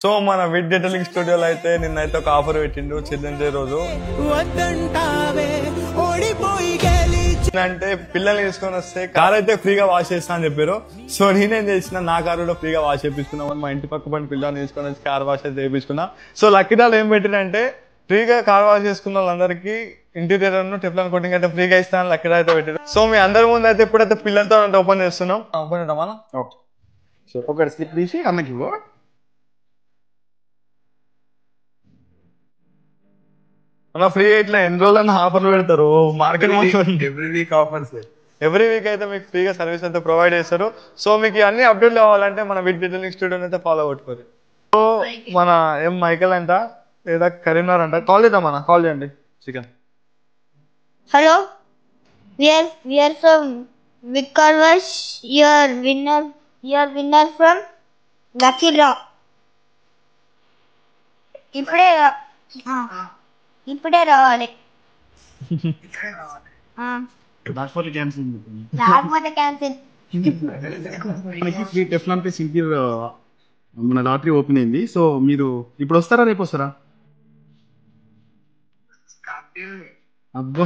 So మన విడ్ డెటలింగ్ స్టూడియోలో అయితే నిన్నైతే ఒక ఆఫర్ పెట్టిండు చిల్డ్రన్ డే రోజు. అంటే పిల్లల్ని తీసుకొని వస్తే కార్ అయితే ఫ్రీగా వాష్ చేస్తా అని చెప్పారు. సో నేనేం చేసిన నా కారు కూడా ఫ్రీగా వాష్ చేపిస్తున్నామని మా ఇంటి పక్క పని పిల్లల్ని తీసుకొని వచ్చి కార్ వాష్ అయితే చేయించుకున్నా. సో లక్కీ డాల్ ఏం పెట్టినంటే ఫ్రీగా కార్ వాష్ చేసుకున్న వాళ్ళందరికీ ఇంటీరియర్ టెఫ్లాన్ కోటింగ్ అయితే ఫ్రీగా ఇస్తాను లక్కీ డాల్ అయితే పెట్టారు. సో మీ అందరి ముందు అయితే ఎప్పుడైతే పిల్లలతో ఓపెన్ చేస్తున్నాం. ఓపెన్ చేద్దామా? ఓకే. సో ఒకటి స్లిప్ తీసి అన్నకి ఇవ్వు. ఫ్రీ ఇట్లా ఎన్ని రోజులన్నా ఆఫర్లు పెడతారు market. Every week offers, every week అయితే మీకు ఫ్రీగా సర్వీస్ అయితే ప్రొవైడ్ చేస్తారు. సో మీకు అన్ని అప్డేట్లు కావాలంటే మన విడ్ డెటలింగ్ స్టూడియో అయితే ఫాలో కొట్టుకోరు. సో మన మైకేల్ అంట లేదా కరీంనగర్ అంట కాల్ చేద్దాం. కాల్ చేయండి. Chicken hello, we are from Big Car Wash. Your winner from Lucky Draw. ఇప్పుడే రావాలి. లేకపోతే క్యాన్సిల్. మనకి టెఫ్లాన్ ప్లేస్ ఇంటీరియర్ మన లాటరీ ఓపెన్ అయింది. సో మీరు ఇప్పుడు వస్తారా రేపు వస్తారా? అబ్బో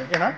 ఓకేనా?